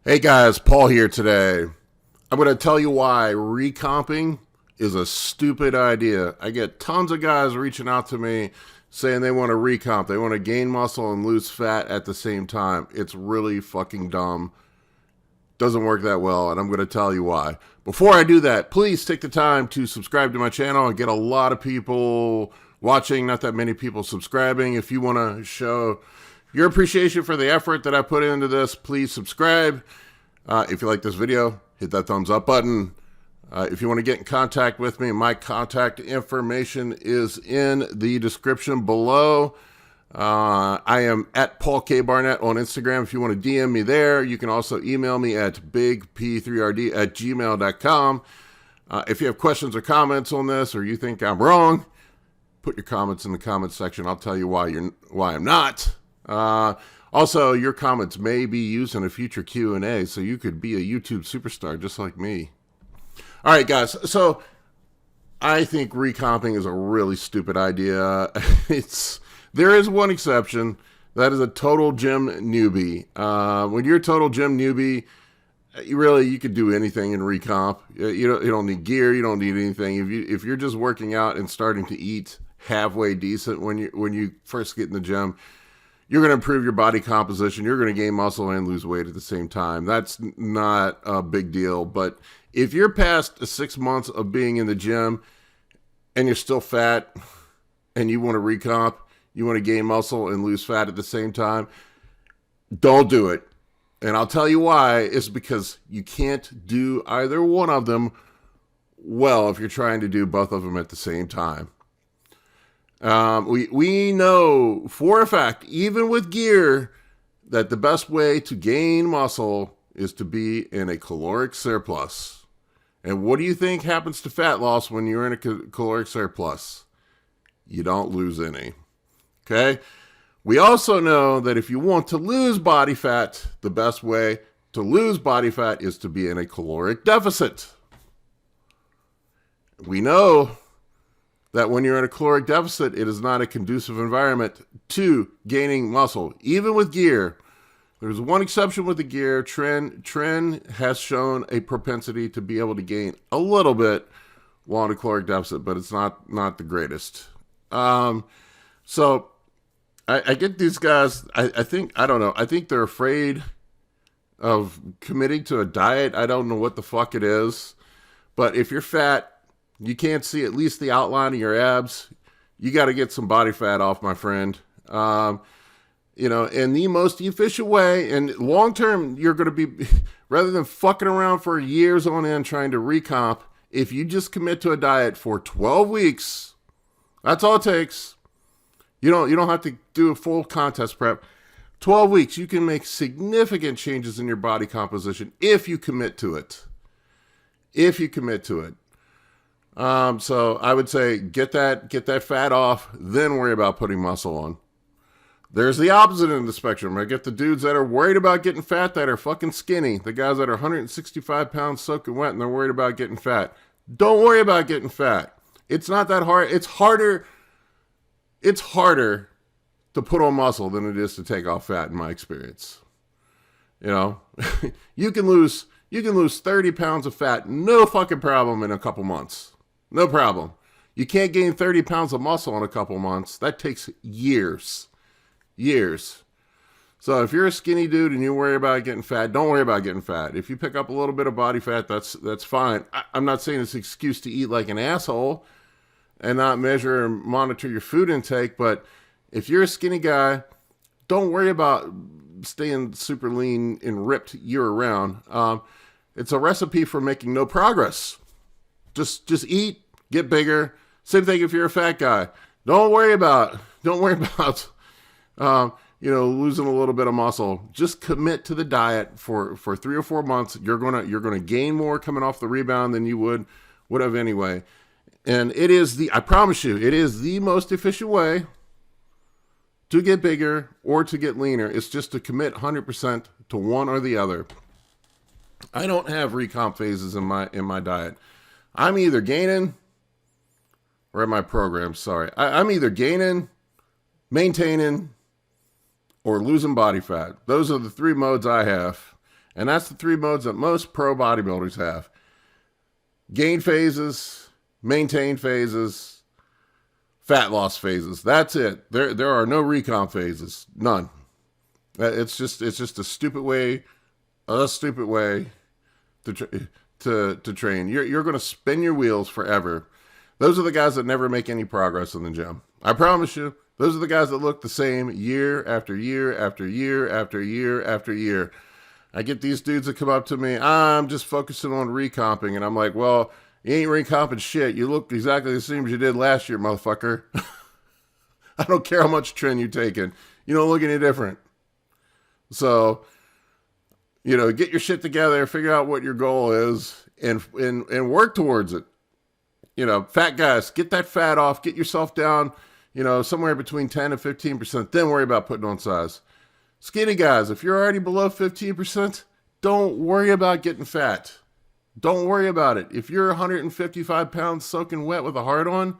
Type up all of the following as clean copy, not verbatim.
Hey guys, Paul here today. I'm going to tell you why recomping is a stupid idea. I get tons of guys reaching out to me saying they want to recomp. They want to gain muscle and lose fat at the same time. It's really fucking dumb. Doesn't work that well, and I'm going to tell you why. Before I do that, please take the time to subscribe to my channel. I get a lot of people watching, not that many people subscribing. If you want to show your appreciation for the effort that I put into this, please subscribe. If you like this video, hit that thumbs up button. If you want to get in contact with me, my contact information is in the description below. I am at Paul K. Barnett on Instagram. If you want to DM me there, you can also email me at bigp3rd@gmail.com. If you have questions or comments on this, or you think I'm wrong, put your comments in the comments section. I'll tell you why I'm not. Also, your comments may be used in a future Q&A, so you could be a YouTube superstar just like me. All right, guys. So I think recomping is a really stupid idea. There is one exception. That is a total gym newbie. When you're a total gym newbie, you could do anything in recomp. You don't need gear. You don't need anything. If you're just working out and starting to eat halfway decent when you first get in the gym, you're going to improve your body composition. You're going to gain muscle and lose weight at the same time. That's not a big deal. But if you're past 6 months of being in the gym and you're still fat and you want to recomp, you want to gain muscle and lose fat at the same time, don't do it. And I'll tell you why. It's because you can't do either one of them well if you're trying to do both of them at the same time. We know for a fact, even with gear, that the best way to gain muscle is to be in a caloric surplus. And what do you think happens to fat loss when you're in a caloric surplus? You don't lose any. Okay? We also know that if you want to lose body fat, the best way to lose body fat is to be in a caloric deficit. We know that when you're in a caloric deficit, it is not a conducive environment to gaining muscle, even with gear. There's one exception with the gear. Tren has shown a propensity to be able to gain a little bit while in a caloric deficit, but it's not the greatest. So I get these guys, I think they're afraid of committing to a diet. I don't know what the fuck it is. But if you're fat, you can't see at least the outline of your abs, you got to get some body fat off, my friend. And the most efficient way, and long term, you're going to be, rather than fucking around for years on end trying to recomp, if you just commit to a diet for 12 weeks, that's all it takes. You don't have to do a full contest prep. 12 weeks, you can make significant changes in your body composition if you commit to it. So I would say get that fat off, then worry about putting muscle on. There's the opposite end of the spectrum. I get the dudes that are worried about getting fat that are fucking skinny. The guys that are 165 pounds soaking wet and they're worried about getting fat. Don't worry about getting fat. It's not that hard. It's harder to put on muscle than it is to take off fat in my experience. You can lose 30 pounds of fat, no fucking problem, in a couple months. No problem. You can't gain 30 pounds of muscle in a couple months. That takes years. So if you're a skinny dude and you worry about getting fat, don't worry about getting fat. If you pick up a little bit of body fat, that's fine. I'm not saying it's an excuse to eat like an asshole and not measure and monitor your food intake, but if you're a skinny guy, don't worry about staying super lean and ripped year round. It's a recipe for making no progress. Just eat, get bigger. Same thing if you're a fat guy. Don't worry about losing a little bit of muscle. Just commit to the diet for 3 or 4 months. You're gonna gain more coming off the rebound than you would have anyway. And I promise you, it is the most efficient way to get bigger or to get leaner. It's just to commit 100% to one or the other. I don't have recomp phases in my diet. I'm either gaining, or in my program, sorry. I'm either gaining, maintaining, or losing body fat. Those are the 3 modes I have. And that's the 3 modes that most pro bodybuilders have. Gain phases, maintain phases, fat loss phases. That's it. There are no recomp phases. None. It's just a stupid way to train. You're going to spin your wheels forever. Those are the guys that never make any progress in the gym. I promise you. Those are the guys that look the same year after year after year after year after year. I get these dudes that come up to me, I'm just focusing on recomping. And I'm like, well, you ain't recomping shit. You look exactly the same as you did last year, motherfucker. I don't care how much trend you're taking. You don't look any different. So, get your shit together, figure out what your goal is, and work towards it. Fat guys, get that fat off, get yourself down, somewhere between 10 and 15%, then worry about putting on size. Skinny guys, if you're already below 15%, don't worry about getting fat. Don't worry about it. If you're 155 pounds soaking wet with a heart on,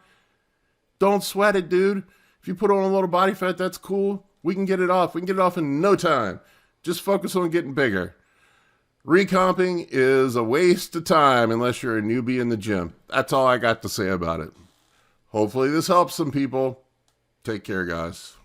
don't sweat it, dude. If you put on a little body fat, that's cool. We can get it off. We can get it off in no time. Just focus on getting bigger. Recomping is a waste of time unless you're a newbie in the gym. That's all I got to say about it. Hopefully this helps some people. Take care, guys.